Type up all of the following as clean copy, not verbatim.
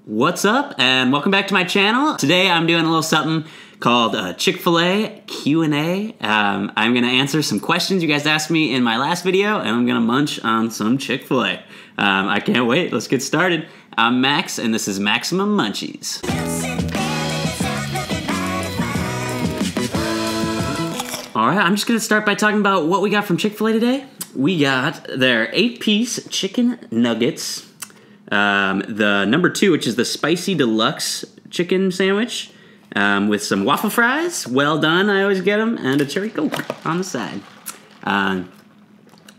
What's up, and welcome back to my channel. Today I'm doing a little something called Chick-Fil-A Q&A. I'm gonna answer some questions you guys asked me in my last video, and I'm gonna munch on some Chick-Fil-A. I can't wait, let's get started. I'm Max, and this is Maximum Munchies. All right, I'm just gonna start by talking about what we got from Chick-fil-A today. We got their 8-piece chicken nuggets. The number 2, which is the spicy deluxe chicken sandwich with some waffle fries. Well done, I always get them, and a cherry coke on the side.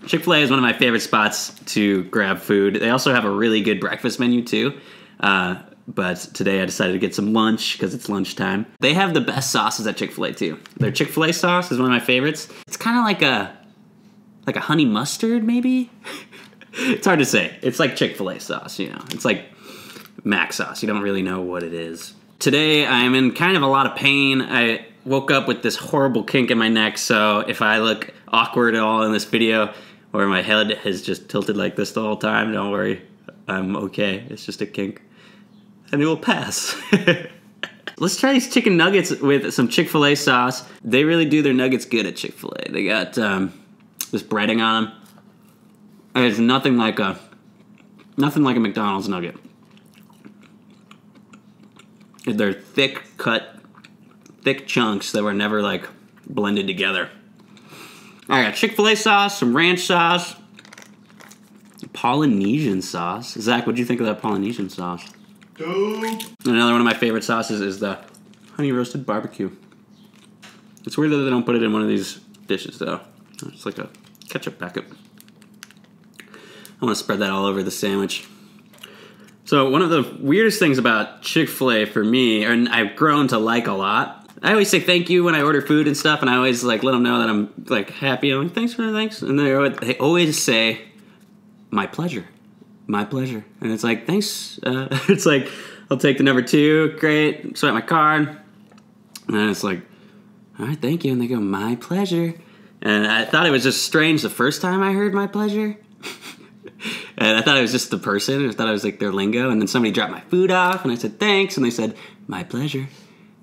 Chick-fil-A is one of my favorite spots to grab food. They also have a really good breakfast menu too. But today I decided to get some lunch because it's lunchtime. They have the best sauces at Chick-fil-A too. Their Chick-fil-A sauce is one of my favorites. It's kind of like a honey mustard maybe? It's hard to say. It's like Chick-fil-A sauce, you know. It's like Mac sauce. You don't really know what it is. Today I'm in kind of a lot of pain. I woke up with this horrible kink in my neck, so if I look awkward at all in this video or my head has just tilted like this the whole time, don't worry. I'm okay. It's just a kink. And it will pass. Let's try these chicken nuggets with some Chick-fil-A sauce. They really do their nuggets good at Chick-fil-A. They got this breading on them. There's nothing like a McDonald's nugget. They're thick chunks that were never like blended together. I got Chick-fil-A sauce, some ranch sauce, Polynesian sauce. Zach, what'd you think of that Polynesian sauce? Dope. Another one of my favorite sauces is the honey roasted barbecue. It's weird that they don't put it in one of these dishes though. It's like a ketchup packet. I want to spread that all over the sandwich. So one of the weirdest things about Chick-fil-A for me, and I've grown to like a lot, I always say thank you when I order food and stuff, and I always like let them know that I'm like happy. I'm like, thanks. And they always say, my pleasure. My pleasure. And it's like, thanks. It's like, I'll take the number 2, great, swipe my card. And then it's like, all right, thank you. And they go, my pleasure. And I thought it was just strange the first time I heard my pleasure. And I thought it was just the person. I thought it was like their lingo. And then somebody dropped my food off, and I said, thanks. And they said, my pleasure.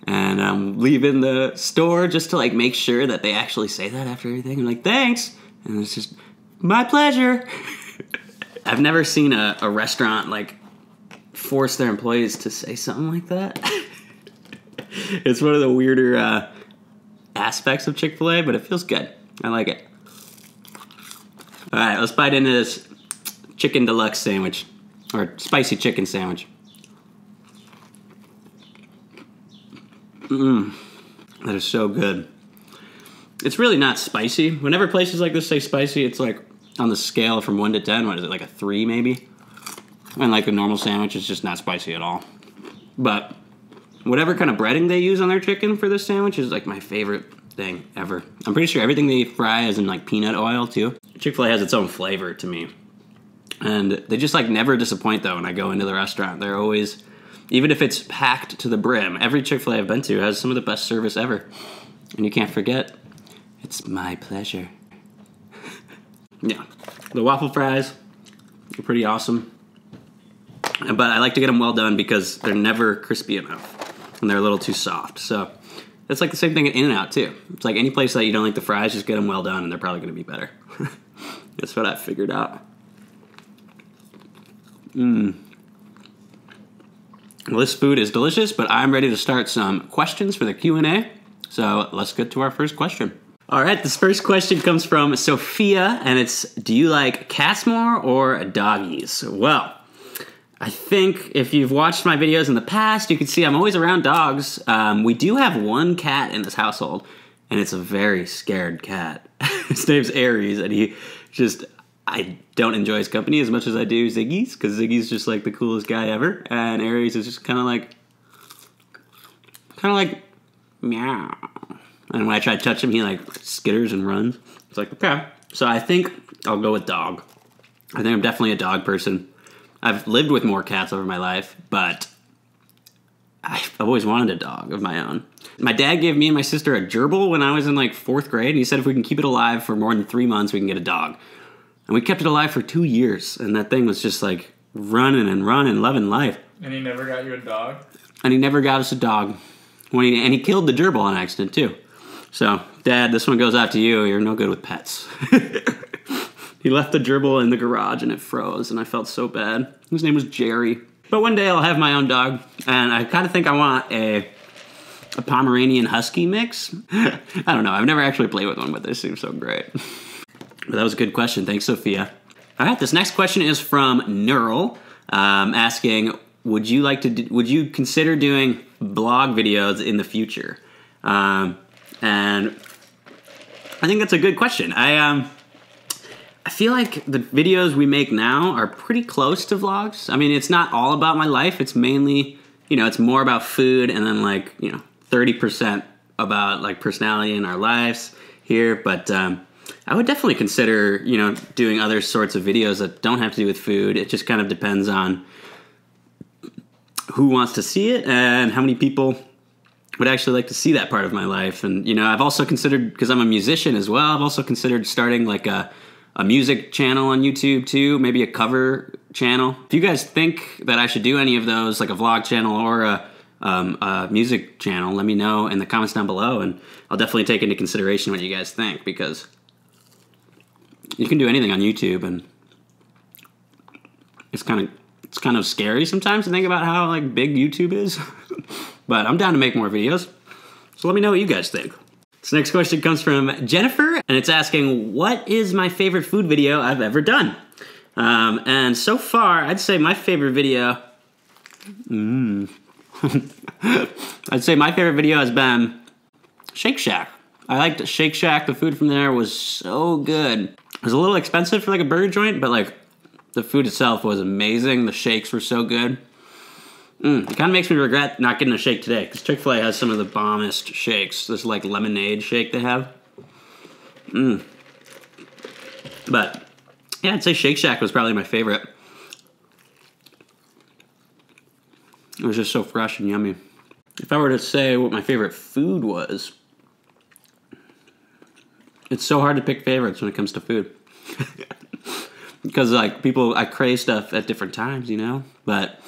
And I'm leaving the store just to like make sure that they actually say that after everything. I'm like, thanks. And it's just, my pleasure. I've never seen a restaurant like force their employees to say something like that. It's one of the weirder aspects of Chick-fil-A, but it feels good. I like it. All right, let's bite into this chicken deluxe sandwich, or spicy chicken sandwich. That is so good. It's really not spicy. Whenever places like this say spicy, it's like on the scale from 1 to 10, what is it, like a 3 maybe? And like a normal sandwich, it's just not spicy at all. But whatever kind of breading they use on their chicken for this sandwich is like my favorite thing ever. I'm pretty sure everything they fry is in like peanut oil too. Chick-fil-A has its own flavor to me. And they just like never disappoint though when I go into the restaurant. They're always, even if it's packed to the brim, every Chick-fil-A I've been to has some of the best service ever. And you can't forget, it's my pleasure. Yeah, the waffle fries are pretty awesome. But I like to get them well done because they're never crispy enough. And they're a little too soft. So it's like the same thing at In-N-Out too. It's like any place that you don't like the fries, just get them well done and they're probably going to be better. That's what I figured out. Well, this food is delicious, but I'm ready to start some questions for the Q&A. So let's get to our first question. All right, this first question comes from Sophia, and it's, do you like cats more or doggies? Well, I think if you've watched my videos in the past, you can see I'm always around dogs. We do have one cat in this household, and it's a very scared cat. His name's Aries, and I don't enjoy his company as much as I do Ziggy's, because Ziggy's just like the coolest guy ever, and Aries is just kind of like, meow. And when I try to touch him, he like skitters and runs. It's like, okay. So I think I'll go with dog. I think I'm definitely a dog person. I've lived with more cats over my life, but I've always wanted a dog of my own. My dad gave me and my sister a gerbil when I was in like 4th grade, and he said if we can keep it alive for more than 3 months, we can get a dog. And we kept it alive for 2 years, and that thing was just like running and running, loving life. And he never got you a dog? And he never got us a dog. And he killed the gerbil on accident, too. So, Dad, this one goes out to you. You're no good with pets. He left the gerbil in the garage and it froze, and I felt so bad. His name was Jerry. But one day I'll have my own dog, and I kind of think I want a Pomeranian Husky mix. I don't know. I've never actually played with one, but they seem so great. But that was a good question. Thanks, Sophia. All right, this next question is from Neural, asking, would you consider doing blog videos in the future? And I think that's a good question. I feel like the videos we make now are pretty close to vlogs. I mean, it's not all about my life. It's mainly, it's more about food and then 30% about like personality in our lives here. But I would definitely consider, doing other sorts of videos that don't have to do with food. It just kind of depends on who wants to see it and how many people would actually like to see that part of my life. And, I've also considered, because I'm a musician as well, I've also considered starting like a music channel on YouTube too, maybe a cover channel. If you guys think that I should do any of those, like a vlog channel or a music channel, let me know in the comments down below, and I'll definitely take into consideration what you guys think, because you can do anything on YouTube, and it's kind of scary sometimes to think about how like big YouTube is. But I'm down to make more videos, so let me know what you guys think. This next question comes from Jennifer, and it's asking, what is my favorite food video I've ever done? And so far, I'd say my favorite video... I'd say my favorite video has been Shake Shack. I liked Shake Shack. The food from there was so good. It was a little expensive for like a burger joint, but like the food itself was amazing. The shakes were so good. It kind of makes me regret not getting a shake today, because Chick-Fil-A has some of the bombest shakes. This like lemonade shake they have. But yeah, I'd say Shake Shack was probably my favorite. It was just so fresh and yummy. If I were to say what my favorite food was, it's so hard to pick favorites when it comes to food. Because like I crave stuff at different times, But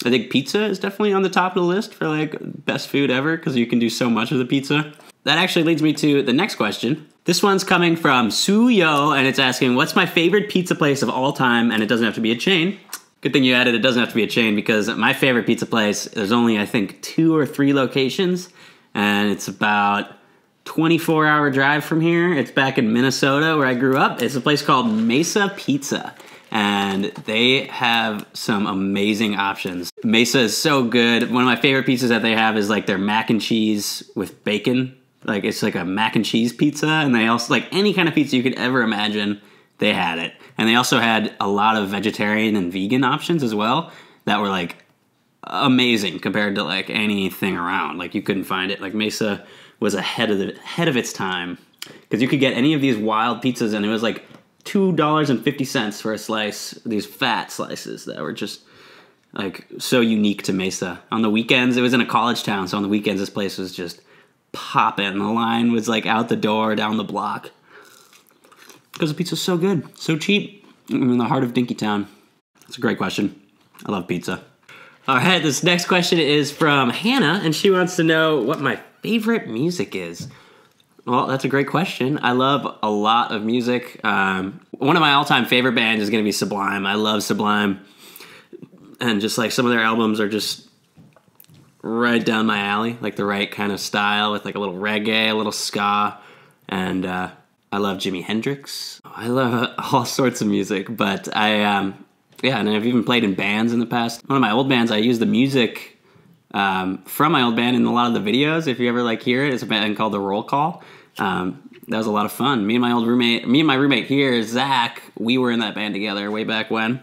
I think pizza is definitely on the top of the list for like best food ever, because you can do so much with a pizza. That actually leads me to the next question. This one's coming from Suyo, and it's asking, what's my favorite pizza place of all time? And it doesn't have to be a chain. Good thing you added it doesn't have to be a chain, because my favorite pizza place, there's only I think 2 or 3 locations, and it's about 24-hour drive from here. It's back in Minnesota where I grew up. It's a place called Mesa Pizza. And they have some amazing options. Mesa is so good. One of my favorite pizzas that they have is like their mac and cheese with bacon. Like it's like a mac and cheese pizza. And they also, like any kind of pizza you could ever imagine, they had it. And they also had a lot of vegetarian and vegan options as well that were like amazing compared to like anything around. Like you couldn't find it. Like Mesa was ahead of its time, because you could get any of these wild pizzas and it was like $2.50 for a slice, these fat slices that were just like so unique to Mesa. On the weekends, it was in a college town, so on the weekends this place was just popping. The line was like out the door, down the block, because the pizza's so good, so cheap. I'm in the heart of Dinkytown. That's a great question. I love pizza. All right, this next question is from Hannah, and she wants to know what my favorite music is. Well, that's a great question. I love a lot of music. One of my all-time favorite bands is going to be Sublime. I love Sublime. And just like some of their albums are just right down my alley, like the right kind of style with like a little reggae, a little ska. And I love Jimi Hendrix. I love all sorts of music, but yeah, and I've even played in bands in the past. One of my old bands, I use the music from my old band in a lot of the videos. If you ever like hear it, it's a band called The Roll Call. That was a lot of fun. Me and my roommate here, Zach, we were in that band together way back when.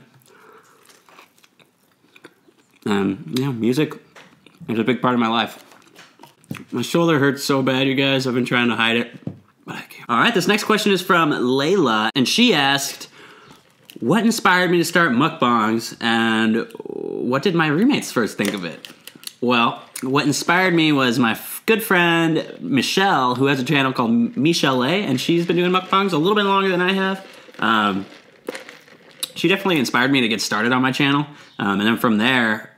Yeah, music is a big part of my life. My shoulder hurts so bad, you guys. I've been trying to hide it, but I can't. All right, this next question is from Layla, and she asked, what inspired me to start mukbangs, and what did my roommates first think of it? Well, what inspired me was my good friend, Michelle, who has a channel called Michelle A, and she's been doing mukbangs a little bit longer than I have. she definitely inspired me to get started on my channel. And then from there,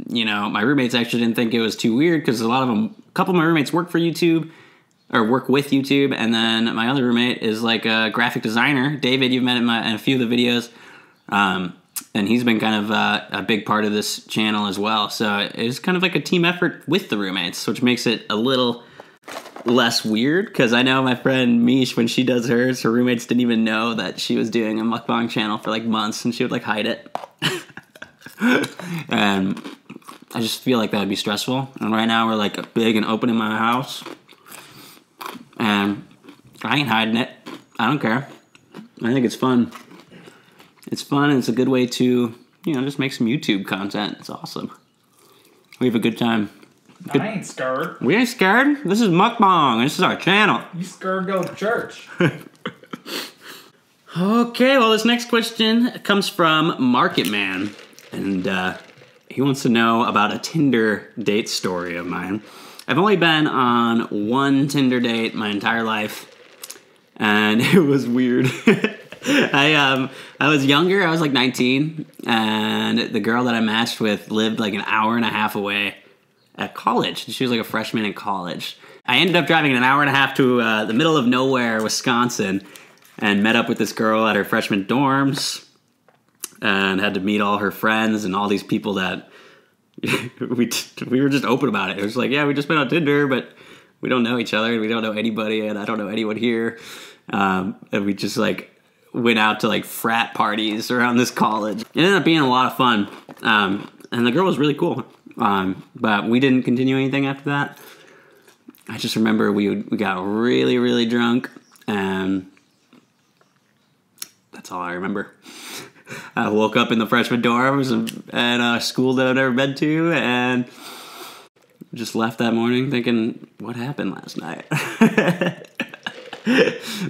you know, my roommates actually didn't think it was too weird because a couple of my roommates work for YouTube or work with YouTube. And then my other roommate is like a graphic designer. David, you've met in a few of the videos. And he's been kind of a big part of this channel as well. So it's kind of like a team effort with the roommates, which makes it a little less weird. Because I know my friend Mish, when she does hers, her roommates didn't even know that she was doing a mukbang channel for like months, and she would like hide it. And I just feel like that would be stressful. And right now we're like big and open in my house, and I ain't hiding it. I don't care. I think it's fun. It's fun, and it's a good way to, you know, just make some YouTube content. It's awesome. We have a good time. I ain't scared. We ain't scared. This is mukbang. This is our channel. You scared to go to church. Okay, well, this next question comes from Market Man, and he wants to know about a Tinder date story of mine. I've only been on one Tinder date my entire life, and it was weird. I was younger. I was like 19, and the girl that I matched with lived like an hour and a half away at college. She was like a freshman in college. I ended up driving an hour and a half to the middle of nowhere, Wisconsin, and met up with this girl at her freshman dorms, and had to meet all her friends and all these people that we were just open about it. It was like, yeah, we just been on Tinder, but we don't know each other, and we don't know anybody, and I don't know anyone here, and we just like went out to like frat parties around this college. It ended up being a lot of fun, and the girl was really cool, but we didn't continue anything after that. I just remember we got really, really drunk, and that's all I remember. I woke up in the freshman dorms at a school that I've never been to, and just left that morning thinking, what happened last night?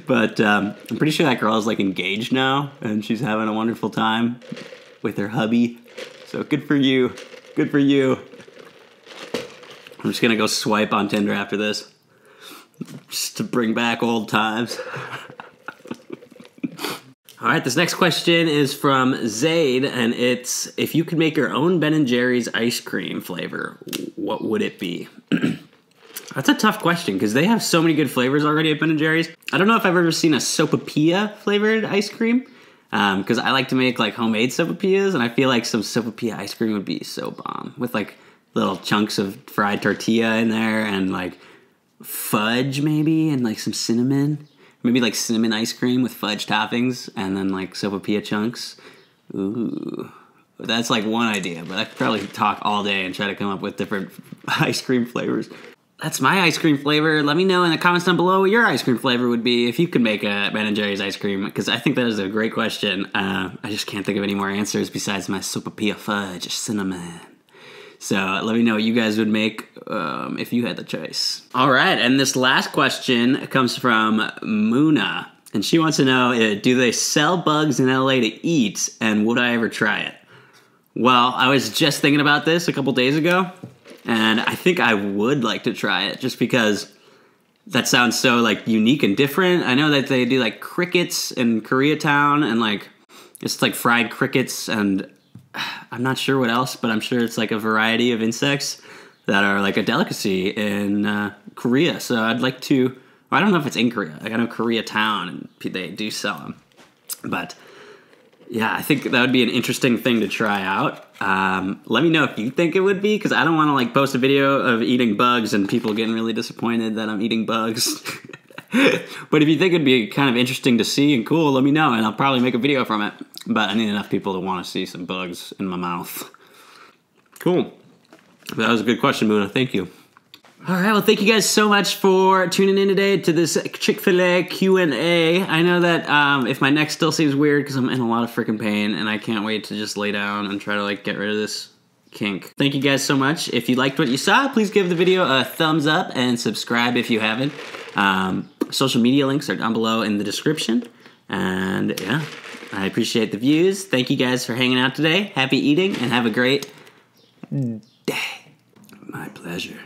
But I'm pretty sure that girl is like engaged now, and she's having a wonderful time with her hubby. So good for you. Good for you. I'm just gonna go swipe on Tinder after this, just to bring back old times. All right, this next question is from Zaid, and it's, if you could make your own Ben & Jerry's ice cream flavor, what would it be? That's a tough question, because they have so many good flavors already at Ben & Jerry's. I don't know if I've ever seen a sopapilla flavored ice cream, because I like to make like homemade sopapillas, and I feel like some sopapilla ice cream would be so bomb, with like little chunks of fried tortilla in there, and like fudge maybe, and like some cinnamon. Maybe like cinnamon ice cream with fudge toppings, and then like sopapilla chunks. Ooh, that's like one idea, but I could probably talk all day and try to come up with different ice cream flavors. That's my ice cream flavor. Let me know in the comments down below what your ice cream flavor would be if you could make a Ben & Jerry's ice cream, because I think that is a great question. I just can't think of any more answers besides my sopapilla fudge or cinnamon. So let me know what you guys would make if you had the choice. All right, and this last question comes from Muna, and she wants to know, do they sell bugs in LA to eat, and would I ever try it? Well, I was just thinking about this a couple days ago, and I think I would like to try it, just because that sounds so like unique and different. I know that they do like crickets in Koreatown, and like it's like fried crickets, and I'm not sure what else, but I'm sure it's like a variety of insects that are like a delicacy in Korea. So I'd like to, well, I don't know if it's in Korea. Like I know Koreatown, and they do sell them. But yeah, I think that would be an interesting thing to try out. Let me know if you think it would be, because I don't want to like post a video of eating bugs and people getting really disappointed that I'm eating bugs. But if you think it'd be kind of interesting to see and cool, let me know, and I'll probably make a video from it. But I need enough people to want to see some bugs in my mouth. Cool. That was a good question, Muna. Thank you. All right, well, thank you guys so much for tuning in today to this Chick-Fil-A Q&A. I know that if my neck still seems weird, because I'm in a lot of freaking pain, and I can't wait to just lay down and try to like get rid of this kink. Thank you guys so much. If you liked what you saw, please give the video a thumbs up and subscribe if you haven't. Social media links are down below in the description. And yeah, I appreciate the views. Thank you guys for hanging out today. Happy eating, and have a great day. My pleasure.